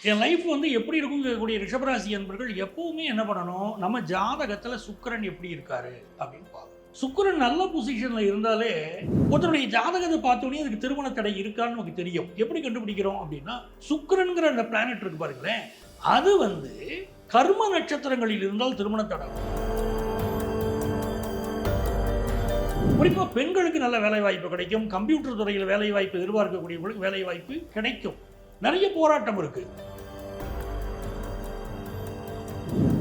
என் life வந்து எப்படி இருக்கும்னு கேட்கக்கூடிய ரிஷபராசி என்பர்கள் எப்பவுமே என்ன பண்ணணும், நம்ம ஜாதகத்துல சுக்கிரன் எப்படி இருக்காரு அப்படின்னு பார்க்கணும். சுக்கிரன் நல்ல பொசிஷன்ல இருந்தாலே ஒருத்தருடைய ஜாதகத்தை பார்த்தோன்னே அதுக்கு திருமண தடை இருக்கான்னு நமக்கு தெரியும். எப்படி கண்டுபிடிக்கிறோம் அப்படின்னா, சுக்கிரன்கிற அந்த பிளானட் இருக்கு பாருங்களேன், அது வந்து கர்ம நட்சத்திரங்களில் இருந்தால் திருமண தடை வரும். குறிப்பா பெண்களுக்கு நல்ல வேலை வாய்ப்பு கிடைக்கும். கம்ப்யூட்டர் துறையில் வேலை வாய்ப்பு எதிர்பார்க்கக்கூடியவர்களுக்கு வேலை வாய்ப்பு கிடைக்கும். நிறைய போராட்டம் இருக்கு.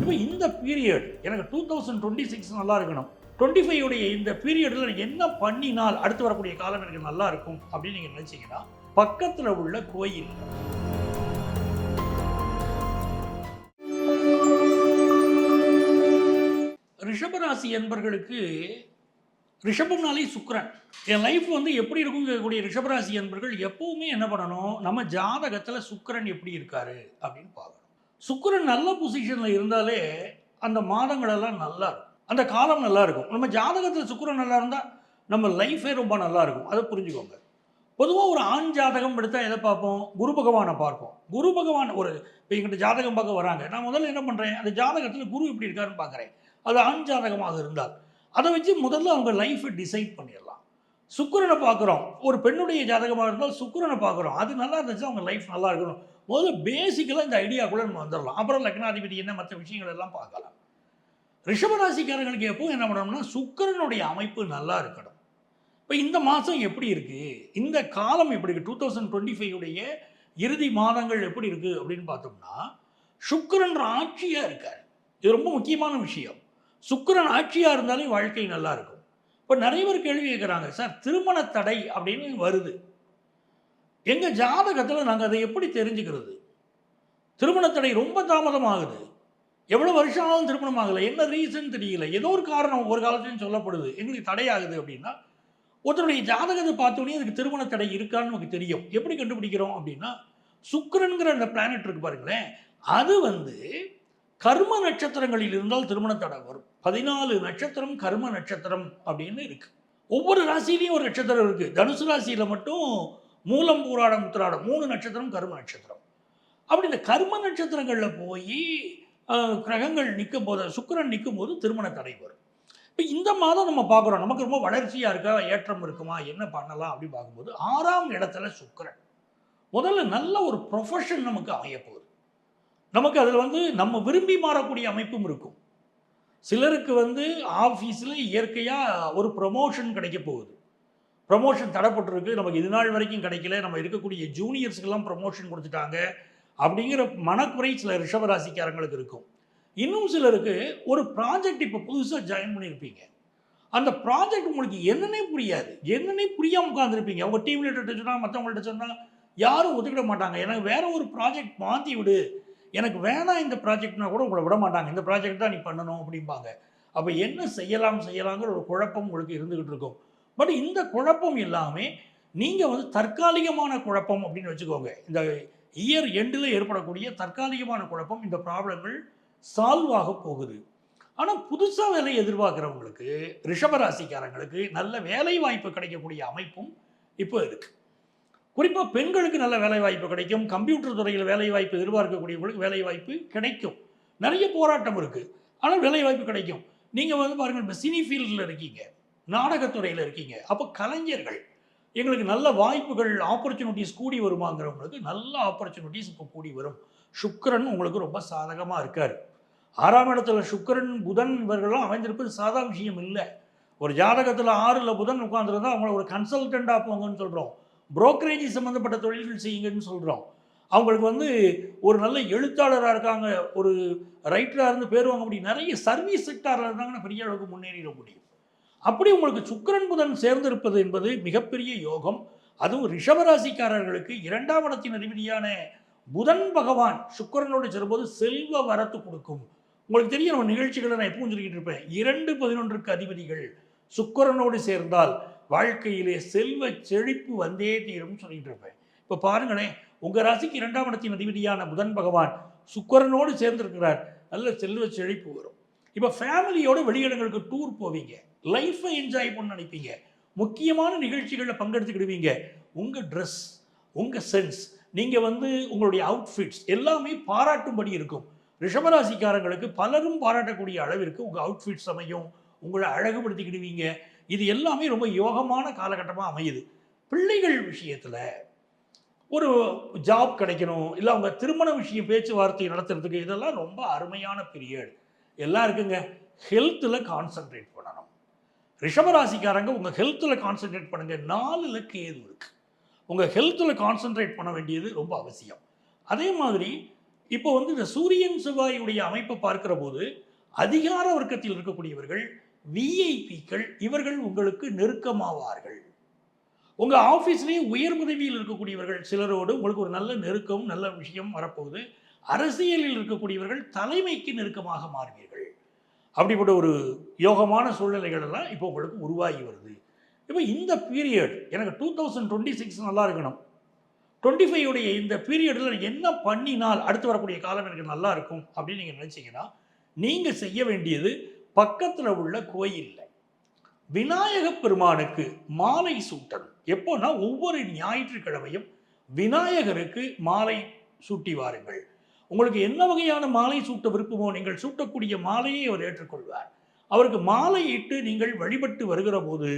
இப்போ இந்த பீரியட் எனக்கு 2026 நல்லா இருக்கணும், 25 உடைய இந்த பீரியட்ல என்ன பண்ணினால் அடுத்து வரக்கூடிய காலம் எனக்கு நல்லா இருக்கும் அப்படின்னு நீங்க நினைச்சீங்கன்னா, பக்கத்துல உள்ள கோயில் ரிஷபராசி என்பர்களுக்கு ரிஷபம்னாலே சுக்கிரன். என் லைஃப் வந்து எப்படி இருக்கும்னு கேட்கக்கூடிய ரிஷபராசி என்பர்கள் எப்பவுமே என்ன பண்ணணும், நம்ம ஜாதகத்தில் சுக்கிரன் எப்படி இருக்காரு அப்படின்னு பார்க்கணும். சுக்கிரன் நல்ல பொசிஷனில் இருந்தாலே அந்த மாதங்கள் எல்லாம் நல்லா இருக்கும், அந்த காலம் நல்லா இருக்கும். நம்ம ஜாதகத்தில் சுக்கிரன் நல்லா இருந்தால் நம்ம லைஃபே ரொம்ப நல்லா இருக்கும். அதை புரிஞ்சுக்கோங்க. பொதுவாக ஒரு ஆண் ஜாதகம் எடுத்தால் எதை பார்ப்போம், குரு பகவானை பார்ப்போம். குரு பகவான் ஒரு இப்போ எங்கிட்ட ஜாதகம் பார்க்க வராங்க, நான் முதல்ல என்ன பண்ணுறேன், அந்த ஜாதகத்தில் குரு எப்படி இருக்காருன்னு பார்க்குறேன். அது ஆண் ஜாதகமாக இருந்தால் அதை வச்சு முதல்ல அவங்க லைஃப்பை டிசைட் பண்ணிடலாம். சுக்கிரனை பார்க்குறோம், ஒரு பெண்ணுடைய ஜாதகமாக இருந்தால் சுக்கிரனை பார்க்குறோம், அது நல்லா இருந்துச்சு, அவங்க லைஃப் நல்லா இருக்கணும். முதல்ல பேசிக்கலாக இந்த ஐடியாக்குள்ளே நம்ம வந்துடலாம். அப்புறம் லக்னாதிபதி என்ன மற்ற விஷயங்கள் எல்லாம் பார்க்கலாம். ரிஷபராசிக்காரங்களுக்கு எப்பவும் என்ன பண்ணணும்னா, சுக்கிரனுடைய அமைப்பு நல்லா இருக்கணும். இப்போ இந்த மாதம் எப்படி இருக்குது, இந்த காலம் எப்படி இருக்குது, 2025 உடைய இறுதி மாதங்கள் எப்படி இருக்குது அப்படின்னு பார்த்தோம்னா, சுக்கிரன் ஆட்சியாக இருக்கார். இது ரொம்ப முக்கியமான விஷயம். சுக்கிரன் ஆட்சியாக இருந்தாலே வாழ்க்கை நல்லா இருக்கும். இப்போ நிறைய பேர் கேள்வி கேட்குறாங்க, சார் திருமண தடை அப்படின்னு வருது, எங்கள் ஜாதகத்தில் நாங்கள் அதை எப்படி தெரிஞ்சுக்கிறது? திருமண தடை ரொம்ப தாமதமாகுது, எவ்வளோ வருஷம் ஆனாலும் திருமணம் ஆகலை, என்ன ரீசன் தெரியல, ஏதோ ஒரு காரணம் ஒரு காலத்துலையும் சொல்லப்படுது, எங்களுக்கு தடையாகுது அப்படின்னா, ஒருத்தருடைய ஜாதகத்தை பார்த்தோன்னே அதுக்கு திருமண தடை இருக்கான்னு நமக்கு தெரியும். எப்படி கண்டுபிடிக்கிறோம் அப்படின்னா, சுக்கிரன்கிற அந்த பிளானட் இருக்கு பாருங்களேன், அது வந்து கர்ம நட்சத்திரங்களில் இருந்தால் திருமண தடை வரும். 14 நட்சத்திரம் கர்ம நட்சத்திரம் அப்படின்னு இருக்கு. ஒவ்வொரு ராசியிலையும் ஒரு நட்சத்திரம் இருக்கு. தனுசு ராசியில மட்டும் மூலம் பூராடம் உத்திராடம் 3 நட்சத்திரம் கர்ம நட்சத்திரம். அப்படி இந்த கர்ம நட்சத்திரங்களில் போய் கிரகங்கள் நிற்கும் போது, சுக்கிரன் நிற்கும் போது திருமண தடை வரும். இப்போ இந்த மாதம் நம்ம பார்க்குறோம், நமக்கு ரொம்ப வளர்ச்சியாக இருக்கா, ஏற்றம் இருக்குமா, என்ன பண்ணலாம் அப்படின்னு பார்க்கும்போது 6ஆம் இடத்துல சுக்கிரன். முதல்ல நல்ல ஒரு ப்ரொஃபஷன் நமக்கு அமையப்போகுது. நமக்கு அதில் வந்து நம்ம விரும்பி மாறக்கூடிய அமைப்பும் இருக்கும். சிலருக்கு வந்து ஆஃபீஸில் இயற்கையாக ஒரு ப்ரமோஷன் கிடைக்க போகுது. ப்ரமோஷன் தடைப்பட்டிருக்கு, நமக்கு இது நாள் வரைக்கும் கிடைக்கல, நம்ம இருக்கக்கூடிய ஜூனியர்ஸுக்கெல்லாம் ப்ரமோஷன் கொடுத்துட்டாங்க அப்படிங்கிற மனக்குறை சில ரிஷபராசிக்காரங்களுக்கு இருக்கும். இன்னும் சிலருக்கு ஒரு ப்ராஜெக்ட் இப்போ புதுசாக ஜாயின் பண்ணியிருப்பீங்க, அந்த ப்ராஜெக்ட் உங்களுக்கு என்னன்னே புரியாது, என்னன்னே புரியாமல் உட்காந்துருப்பீங்க. அவங்க டீம் லீடர்கிட்ட சொன்னால், மற்றவங்கள்ட்ட சொன்னால் யாரும் ஒத்துக்கிட மாட்டாங்க. எனக்கு வேற ஒரு ப்ராஜெக்ட் மாற்றி விடு, எனக்கு வேணாம் இந்த ப்ராஜெக்ட்னா கூட உங்களை விட மாட்டாங்க, இந்த ப்ராஜெக்ட் தான் நீ பண்ணணும் அப்படிம்பாங்க. அப்போ என்ன செய்யலாங்கிற ஒரு குழப்பம் உங்களுக்கு இருந்துகிட்டு இருக்கும். பட் இந்த குழப்பம் எல்லாமே நீங்கள் வந்து தற்காலிகமான குழப்பம் அப்படின்னு வச்சுக்கோங்க. இந்த இயர் எண்டில் ஏற்படக்கூடிய தற்காலிகமான குழப்பம், இந்த ப்ராப்ளங்கள் சால்வ் ஆக போகுது. ஆனால் புதுசாக வேலை எதிர்பார்க்குறவங்களுக்கு, ரிஷபராசிக்காரங்களுக்கு நல்ல வேலை வாய்ப்பு கிடைக்கக்கூடிய அமைப்பும் இப்போ இருக்குது. குறிப்பாக பெண்களுக்கு நல்ல வேலை வாய்ப்பு கிடைக்கும். கம்ப்யூட்டர் துறையில் வேலை வாய்ப்பு எதிர்பார்க்கக்கூடியவர்களுக்கு வேலை வாய்ப்பு கிடைக்கும். நிறைய போராட்டம் இருக்குது, ஆனால் வேலை வாய்ப்பு கிடைக்கும். நீங்கள் வந்து பாருங்கள், இப்போ சினி ஃபீல்டில் இருக்கீங்க, நாடகத்துறையில் இருக்கீங்க, அப்போ கலைஞர்கள், எங்களுக்கு நல்ல வாய்ப்புகள், ஆப்பர்ச்சுனிட்டிஸ் கூடி வருமாங்கிறவங்களுக்கு நல்ல ஆப்பர்ச்சுனிட்டிஸ் இப்போ கூடி வரும். சுக்கிரன் உங்களுக்கு ரொம்ப சாதகமாக இருக்கார். 6ஆம் இடத்துல சுக்கிரன் புதன் இவர்கள்லாம் அமைந்திருப்பது சாதா விஷயம் இல்லை. ஒரு ஜாதகத்தில் 6ல் புதன் உட்காந்துருந்தா அவங்கள ஒரு கன்சல்டண்டாக போங்கன்னு சொல்கிறோம், புரோக்கரேஜ் சம்மந்தப்பட்ட தொழில்கள் செய்யுங்கன்னு சொல்கிறோம். அவங்களுக்கு வந்து ஒரு நல்ல எழுத்தாளராக இருக்காங்க, ஒரு ரைட்டராக இருந்து பேர் வாங்க முடியும், நிறைய சர்வீஸ் செக்டாரில் இருந்தாங்கன்னா பெரிய அளவுக்கு முன்னேறிட முடியும். அப்படி உங்களுக்கு சுக்கிரன் புதன் சேர்ந்திருப்பது என்பது மிகப்பெரிய யோகம். அதுவும் ரிஷபராசிக்காரர்களுக்கு 2ஆம் இடத்தின் அதிபதியான புதன் பகவான் சுக்கிரனோடு சேரும்போது செல்வ வரத்து கொடுக்கும். உங்களுக்கு தெரியும், நம்ம நிகழ்ச்சிகளை நான் எப்பவும் சொல்லிக்கிட்டு இருப்பேன், 2-11க்கு அதிபதிகள் சுக்கிரனோடு சேர்ந்தால் வாழ்க்கையிலே செல்வ செழிப்பு வந்தே தீரும் சொல்லிட்டு இருப்பேன். இப்போ பாருங்களேன், உங்கள் ராசிக்கு 2ஆம் இடத்தின் அதிபதியான புதன் பகவான் சுக்கிரனோடு சேர்ந்திருக்கிறார், நல்ல செல்வ செழிப்பு வரும். இப்போ ஃபேமிலியோட வெளியிடங்களுக்கு டூர் போவீங்க, லைஃப்பை என்ஜாய் பண்ண நினைப்பீங்க, முக்கியமான நிகழ்ச்சிகளில் பங்கெடுத்துக்கிடுவீங்க. உங்கள் ட்ரெஸ், உங்கள் சென்ஸ், நீங்க வந்து உங்களுடைய அவுட்ஃபிட்ஸ் எல்லாமே பாராட்டும்படி இருக்கும். ரிஷபராசிக்காரங்களுக்கு பலரும் பாராட்டக்கூடிய அளவிற்கு உங்க அவுட்ஃபிட்ஸ் அமையும். உங்கள அழகுபடுத்திக்கிடுவீங்க. இது எல்லாமே ரொம்ப யோகமான காலகட்டமா அமையுது. பிள்ளைகள் விஷயத்துல ஒரு ஜாப் கிடைக்கணும், இல்ல அவங்க திருமண விஷயம் பேச்சுவார்த்தை நடத்துறதுக்கு இதெல்லாம் ரொம்ப அருமையான பீரியட். எல்லாம் இருக்குங்க. ஹெல்த்ல கான்சன்ட்ரேட் பண்ணணும். ரிஷபராசிக்காரங்க உங்க ஹெல்த்ல கான்சன்ட்ரேட் பண்ணுங்க. 4ல கேது இருக்கு. உங்க ஹெல்த்ல கான்சன்ட்ரேட் பண்ண வேண்டியது ரொம்ப அவசியம். அதே மாதிரி இப்போ வந்து இந்த சூரியன் செவ்வாயுடைய அமைப்பை பார்க்கிற போது அதிகார வர்க்கத்தில் இருக்கக்கூடியவர்கள் விஐபிக்கள் இவர்கள் உங்களுக்கு நெருக்கமாவார்கள். உங்க ஆபீஸ்லயே உயர் பதவியில் இருக்கக்கூடியவர்கள் சிலரோடு உங்களுக்கு ஒரு நல்ல நெருக்கம் நல்ல விஷயம் வரப்போகுது. அரசியலில் இருக்கக்கூடியவர்கள் தலைமைக்கு நெருக்கமாக மாறுவீர்கள். அப்படிப்பட்ட ஒரு யோகமான சூழ்நிலைகள் எல்லாம் இப்போ உங்களுக்கு உருவாகி வருது. இப்போ இந்த பீரியட் எனக்கு 2026 நல்லா இருக்கணும். 25 உடைய இந்த பீரியடில் என்ன பண்ணினால் அடுத்து வரக்கூடிய காலம் எனக்கு நல்லா இருக்கும் அப்படின்னு நீங்கள் நினச்சிங்கன்னா நீங்கள் செய்ய வேண்டியது பக்கத்தில் உள்ள கோயிலில் விநாயக பெருமானுக்கு மாலை சூட்டணும். எப்போன்னா ஒவ்வொரு ஞாயிற்றுக்கிழமையும் விநாயகருக்கு மாலை சூட்டி வாருங்கள். உங்களுக்கு என்ன வகையான மாலை சூட்ட விருப்பமோ நீங்கள் சூட்டக்கூடிய மாலையை அவர் ஏற்றுக்கொள்வார். அவருக்கு மாலை இட்டு நீங்கள் வழிபட்டு வருகிற போது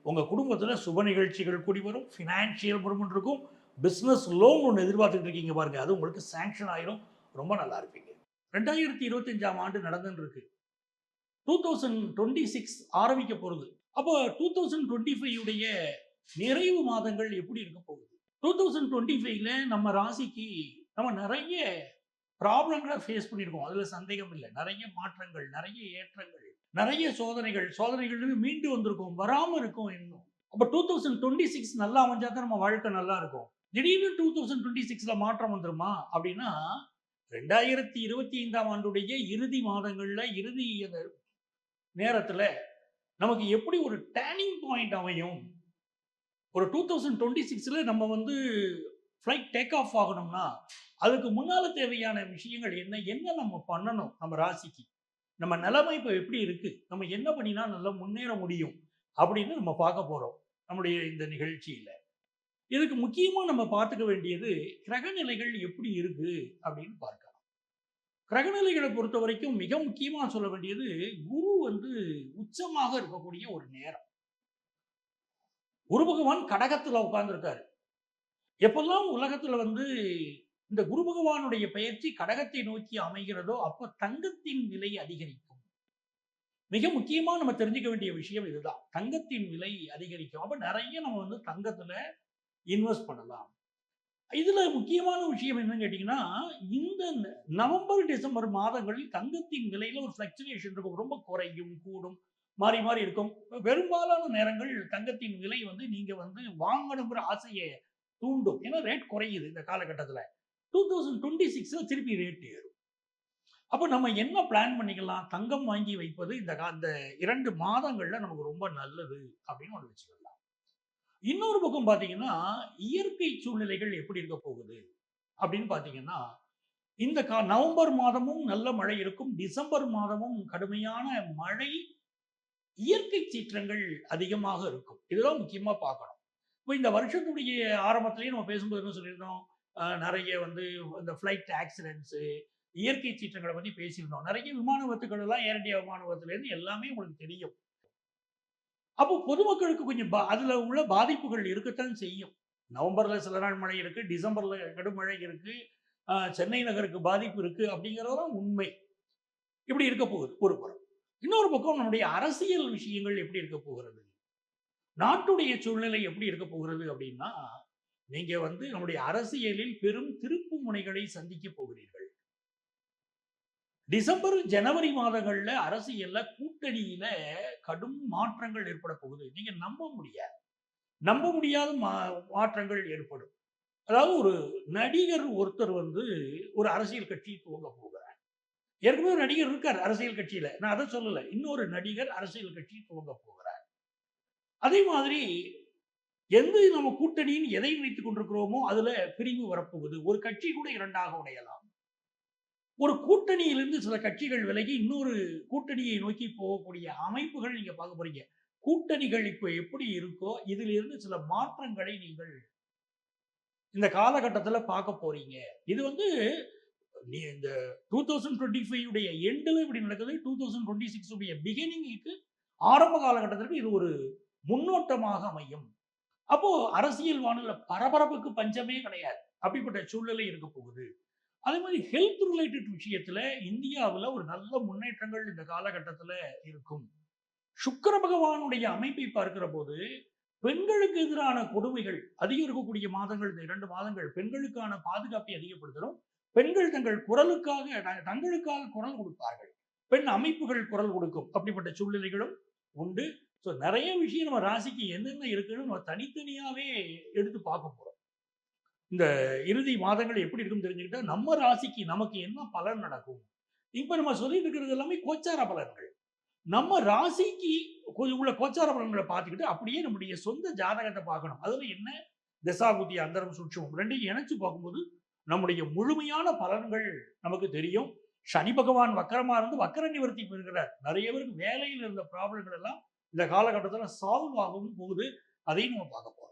உங்கள் குடும்பத்தில் சுப நிகழ்ச்சிகள் கூடி வரும். ஃபினான்ஷியல் இம்ப்ரூவ்மெண்ட் இருக்கும். பிஸ்னஸ் லோன் ஒன்று எதிர்பார்த்துட்டு இருக்கீங்க பாருங்க, அது உங்களுக்கு சேங்ஷன் ஆயிரும். ரொம்ப நல்லா இருப்பீங்க. 2025ஆம் ஆண்டு நடந்துட்டு இருக்கு. 2026 ஆரம்பிக்க போகிறது. அப்போ 2025 உடைய நிறைவு மாதங்கள் எப்படி இருக்க போகுது? 2025ல நம்ம ராசிக்கு நம்ம நிறைய ப்ராப்ளங்களை ஃபேஸ் பண்ணியிருக்கோம். அதுல சந்தேகம் இல்லை. நிறைய மாற்றங்கள், நிறைய ஏற்றங்கள், நிறைய சோதனைகள் மீண்டு வந்திருக்கோம். வராம இருக்கும் இன்னும். அப்ப 2026 நல்லா அமைஞ்சா தான் நம்ம வாழ்க்கை நல்லா இருக்கும். திடீர்னு 2026ல மாற்றம் வந்துருமா அப்படின்னா 2025ஆம் ஆண்டுடைய இறுதி மாதங்கள்ல இறுதி நேரத்துல நமக்கு எப்படி ஒரு டேர்னிங் பாயிண்ட் அமையும்? ஒரு 2026ல நம்ம வந்து ஃப்ளைட் டேக் ஆஃப் ஆகணும்னா அதுக்கு முன்னால தேவையான விஷயங்கள் என்ன என்ன நம்ம பண்ணணும்? நம்ம ராசிக்கு நம்ம நிலைமை இப்போ எப்படி இருக்கு, நம்ம என்ன பண்ணினா நல்லா முன்னேற முடியும் அப்படின்னு நம்ம பார்க்க போறோம் நம்முடைய இந்த நிகழ்ச்சியில. இதுக்கு முக்கியமா நம்ம பார்த்துக்க வேண்டியது கிரகநிலைகள் எப்படி இருக்கு அப்படின்னு பார்க்கலாம். கிரகநிலைகளை பொறுத்த வரைக்கும் மிக முக்கியமா சொல்ல வேண்டியது குரு வந்து உச்சமாக இருக்கக்கூடிய ஒரு நேரம். குரு பகவான் கடகத்துல உட்கார்ந்து இருக்காரு. எப்பெல்லாம் உலகத்துல வந்து இந்த குரு பகவானுடைய பெயர்ச்சி கடகத்தை நோக்கி அமைகிறதோ அப்ப தங்கத்தின் விலை அதிகரிக்கும். மிக முக்கியமா நம்ம தெரிஞ்சுக்க வேண்டிய விஷயம் இதுதான். தங்கத்தின் விலை அதிகரிக்கும். அப்ப நிறைய நம்ம வந்து தங்கத்துல இன்வெஸ்ட் பண்ணலாம். இதுல முக்கியமான விஷயம் என்னன்னு கேட்டீங்கன்னா, இந்த நவம்பர், டிசம்பர் மாதங்களில் தங்கத்தின் விலையில ஒரு ஃப்ளக்சுவேஷன் இருக்கும். ரொம்ப குறையும், கூடும், மாறி மாறி இருக்கும். பெரும்பாலான நேரங்கள் தங்கத்தின் விலை வந்து நீங்க வந்து வாங்கணுங்கிற ஆசையை தூண்டும். ஏன்னா ரேட் குறையுது இந்த காலகட்டத்துல. 2026ல திருப்பி ரேட் ஏறும். அப்ப நம்ம என்ன பிளான் பண்ணிக்கலாம்? தங்கம் வாங்கி வைப்பது இந்த 2 மாதங்கள்ல நமக்கு ரொம்ப நல்லது அப்படின்னு ஒண்ணு வச்சுக்கலாம். இன்னொரு பக்கம் பார்த்தீங்கன்னா, இயற்கை சூழ்நிலைகள் எப்படி இருக்க போகுது அப்படின்னு பார்த்தீங்கன்னா, இந்த நவம்பர் மாதமும் நல்ல மழை இருக்கும். டிசம்பர் மாதமும் கடுமையான மழை, இயற்கை சீற்றங்கள் அதிகமாக இருக்கும். இதுதான் முக்கியமா பார்க்கணும். இப்போ இந்த வருஷத்துடைய ஆரம்பத்திலேயே நம்ம பேசும்போது என்ன சொல்லியிருந்தோம்? நெறைய வந்து இந்த ஃப்ளைட் ஆக்சிடென்ட்ஸு, இயற்கை சீற்றங்கள பத்தி பேசியிருந்தோம். நெறைய விமான விபத்துக்கள் எல்லாம் ஏர் இண்டியா விமான விபத்துலேருந்து எல்லாமே உங்களுக்கு தெரியும். அப்போ பொதுமக்களுக்கு கொஞ்சம் அதுல உள்ள பாதிப்புகள் இருக்கத்தான் செய்யும். நவம்பர்ல சில நாள் மழை இருக்கு, டிசம்பர்ல கடும் மழை இருக்கு, சென்னை நகருக்கு பாதிப்பு இருக்கு அப்படிங்கிறதெல்லாம் உண்மை. இப்படி இருக்க போகுது ஒரு புறம். இன்னொரு பக்கம் நம்முடைய அரசியல் விஷயங்கள் எப்படி இருக்க போகிறது? நாட்டுடைய சூழ்நிலை எப்படி இருக்க போகிறது அப்படின்னா, நீங்க வந்து நம்முடைய அரசியலில் பெரும் திருப்பு முனைகளை சந்திக்க போகிறீர்கள். டிசம்பர், ஜனவரி மாதங்கள்ல அரசியல்ல கூட்டணியில கடும் மாற்றங்கள் ஏற்பட போகுது. நீங்க நம்ப முடியாது. நம்ப முடியாத மாற்றங்கள் ஏற்படும். அதாவது ஒரு நடிகர் ஒருத்தர் வந்து ஒரு அரசியல் கட்சி துவங்க போகிறார். ஏற்கனவே ஒரு நடிகர் இருக்கார் அரசியல் கட்சியில. நான் அதை சொல்லல. இன்னொரு நடிகர் அரசியல் கட்சி துவங்க போகிறார். அதே மாதிரி எந்த நம்ம கூட்டணியின் எதை வைத்துக் கொண்டிருக்கிறோமோ அதுல பிரிவு வரப்போகுது. ஒரு கட்சி கூட 2ஆக உடையலாம். ஒரு கூட்டணியிலிருந்து சில கட்சிகள் விலகி இன்னொரு கூட்டணியை நோக்கி போகக்கூடிய அமைப்புகள் நீங்க பார்க்க போறீங்க. கூட்டணிகள் இப்ப எப்படி இருக்கோ இதிலிருந்து சில மாற்றங்களை நீங்கள் இந்த காலகட்டத்துல பார்க்க போறீங்க. இது வந்து நீ இந்த 2025 உடைய எண்டுல இப்படி நடக்குது. 2026 உடைய பிகினிங்க்கு ஆரம்ப காலகட்டத்திற்கு இது ஒரு முன்னோட்டமாக அமையும். அப்போ அரசியல் வானிலை பரபரப்புக்கு பஞ்சமே கிடையாது. அப்படிப்பட்ட சூழ்நிலை இருக்க போகுது. அதே மாதிரி ஹெல்த் ரிலேட்டட் விஷயத்துல இந்தியாவுல ஒரு நல்ல முன்னேற்றங்கள் இந்த காலகட்டத்துல இருக்கும். சுக்கிர பகவானுடைய அமைப்பை பார்க்கிற போது, பெண்களுக்கு எதிரான கொடுமைகள் அதிகம் இருக்கக்கூடிய மாதங்கள் இந்த 2 மாதங்கள் பெண்களுக்கான பாதுகாப்பை அதிகப்படுத்தணும். பெண்கள் தங்கள் குரலுக்காக தங்களுக்காக குரல் கொடுப்பார்கள். பெண் அமைப்புகள் குரல் கொடுக்கும். அப்படிப்பட்ட சூழ்நிலைகளும் உண்டு. ஸோ நெறைய விஷயம் நம்ம ராசிக்கு என்னென்ன இருக்குன்னு நம்ம தனித்தனியாவே எடுத்து பார்க்க போறோம். இந்த இறுதி மாதங்கள் எப்படி இருக்குன்னு தெரிஞ்சுக்கிட்டா, நம்ம ராசிக்கு நமக்கு என்ன பலன் நடக்கும்? இப்ப நம்ம சொல்லிட்டு இருக்கிறது எல்லாமே கோச்சார பலன்கள். நம்ம ராசிக்கு உள்ள கோச்சார பலன்களை பார்த்துக்கிட்டு, அப்படியே நம்முடைய சொந்த ஜாதகத்த பார்க்கணும். அதுல என்ன தசாபுத்தி, அந்தரம், சூட்சுமம் 2யும் இணைச்சு பார்க்கும்போது, நம்முடைய முழுமையான பலன்கள் நமக்கு தெரியும். சனி பகவான் வக்கரமா இருந்து வக்கர நிவர்த்தி பெறுகிறார். நெறைய பேருக்கு வேலையில இருந்த ப்ராப்ளங்கள் எல்லாம் இந்த காலகட்டத்துல சால்வ் ஆகவும் போகுது. அதையும் நம்ம பார்க்க போறோம்.